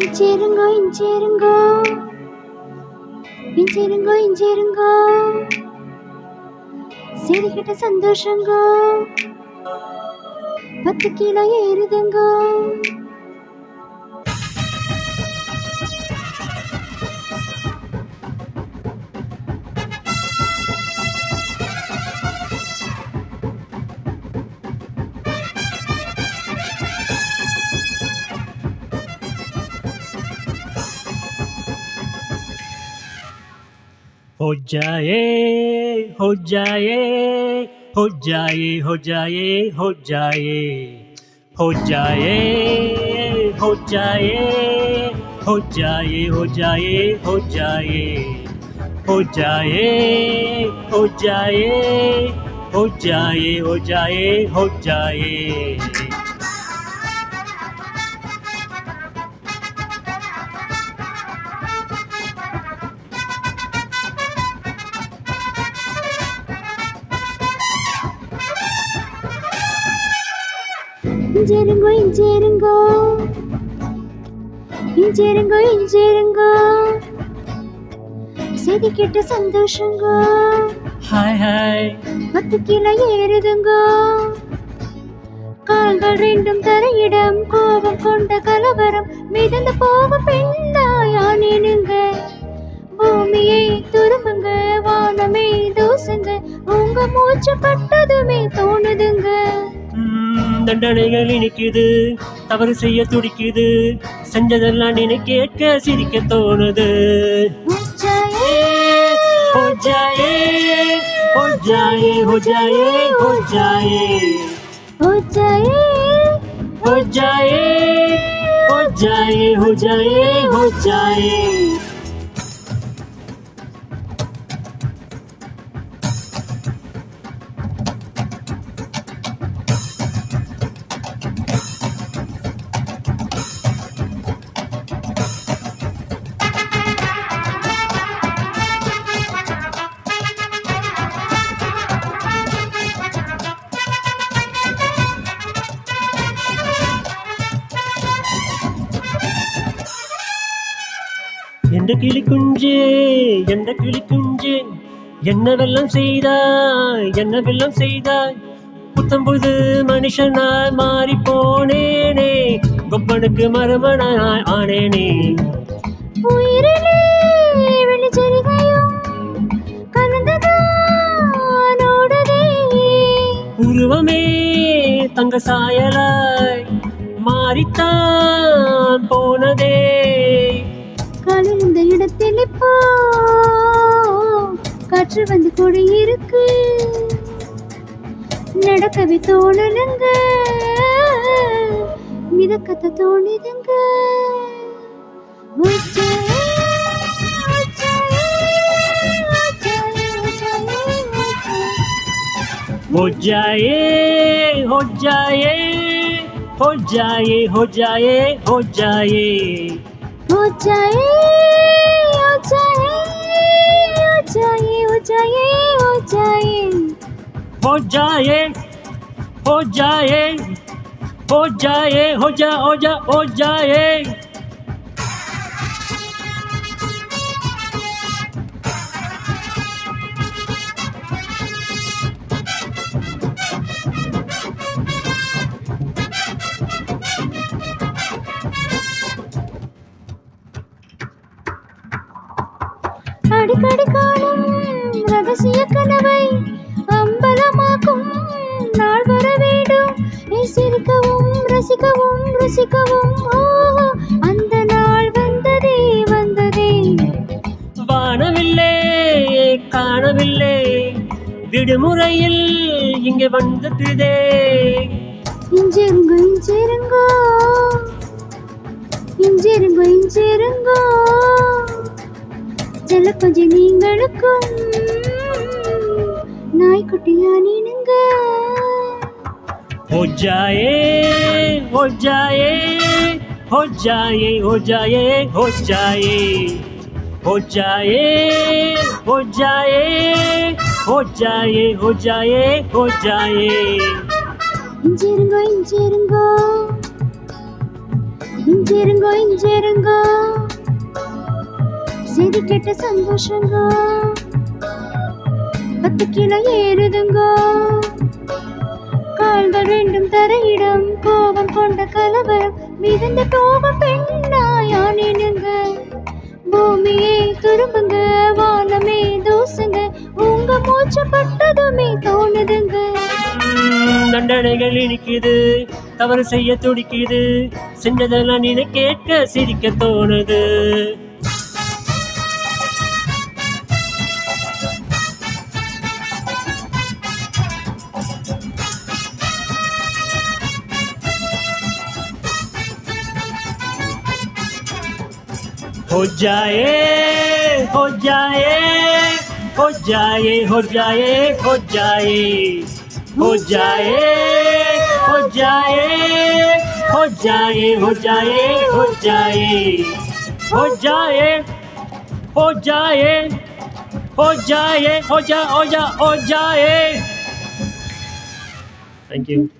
இஞ்சேருங்கோ இஞ்சேருங்கோ இஞ்சேருங்கோ இஞ்சேருங்கோ சிரிக்கிட்ட சந்தோஷங்கோ 10 kilo ஏறுதுங்கோ. हो जाए हो जाए हो जाए हो जाए हो जाए हो जाए हो जाए हो जाए हो जाए हो जाए हो जाए हो जाए हो जाए हो जाए हो जाए இஞ்சேருங்கோ இஞ்சேருங்கோ இஞ்சேருங்கோ இஞ்சேருங்கோ சிரிக்கிட்ட சந்தோஷங்கோ. हाय हाय 10 கிலோ ஏறுதுங்கோ. கால்கள் ரெண்டும் தரையிடம் கோபம் கொண்ட கலவரம் மிதந்து போகும் பெண்ணாயானேனுங்க. பூமியை துரும்புங்க வானமே தூசுங்க உங்க மூச்சு பட்டதுமே தோணுதுங்க. தண்டனைகள் இனிக்குது தவறு செய்ய துடிக்குது செஞ்சதெல்லாம் நினை கேட்க சிரிக்க தோணுது. हो जाए हो जाए हो जाए हो जाए हो जाए हो जाए हो जाए हो जाए हो जाए हो जाए என்ற கிளி குஞ்சே என்ற கிளி குஞ்சே என்னவெல்லாம் செய்தாய் என்னவெல்லாம் செய்தாய் புத்தம்புது மனுஷனாய் மாறி போனேனே கொப்பனுக்கு மறுமனாய் ஆனேனே. உயிரிலே வெளிச்சரிகையும் கலந்ததானோடுதே உருவமே தங்க சாயலாய் மாறித்தான் போனதே. காலில் இந்த இடத்தில் இப்போ காற்று வந்து கூடியிருக்கு நடக்கவே தோணலுங்க மிதக்கத்த தோணுதுங்க. हो जाए हो जाए हो जाए हो जाए हो जाए हो जाए हो जाए हो जाए हो जाए हो जाए हो जाए हो जाए हो जाए हो जा हो जा हो जाए. அடிக்கடி காணும் ரகசிய கனவை அம்பலமாக்கும் நாள் வர வேண்டும். சிரிக்கவும் ரசிக்கவும் ருசிக்கவும் ஓஹோ அந்த நாள் வந்ததே வந்ததே. வானவில்லை காணவில்லை விடுமுறையில் இங்கே வந்துட்டுதே. இஞ்சேருங்கோ இஞ்சேருங்கோ இஞ்சேருங்கோ இஞ்சேருங்கோ செல்ல கொஞ்சம் நீங்களுக்கும் நாய்க்குட்டியா நீனுங்க. हो जाए हो जाए हो जाए हो जाए हो जाए हो जाए हो जाए हो जाए हो जाए हो जाए இஞ்சேருங்கோ இஞ்சேருங்கோ இஞ்சிருங்கோ இஞ்சிருங்கோ செய்தி கேட்ட சந்தோஷங்கோ 10 கிலோ ஏறுதுங்கோ கால்கள் ரெண்டும் தரையிடம் கோபம் கொண்ட கலவரம் மிதந்த போகும் பெண்ணாயானுங்க பூமியே துரும்புங்க வானமே தூசுங்க உங்க மூச்சு பட்டதுமே தோணுதுங்க தண்டனைகள் இனிக்குது தவறு செய்ய துடிக்குது செஞ்சதெல்லாம் நீ கேட்க சிரிக்க தோணுது हो जाए हो जाए हो जाए हो जाए हो जाए हो जाए हो जाए हो जाए हो जाए हो जाए हो जाए हो जाए हो जाए हो जा हो जाए. Thank you.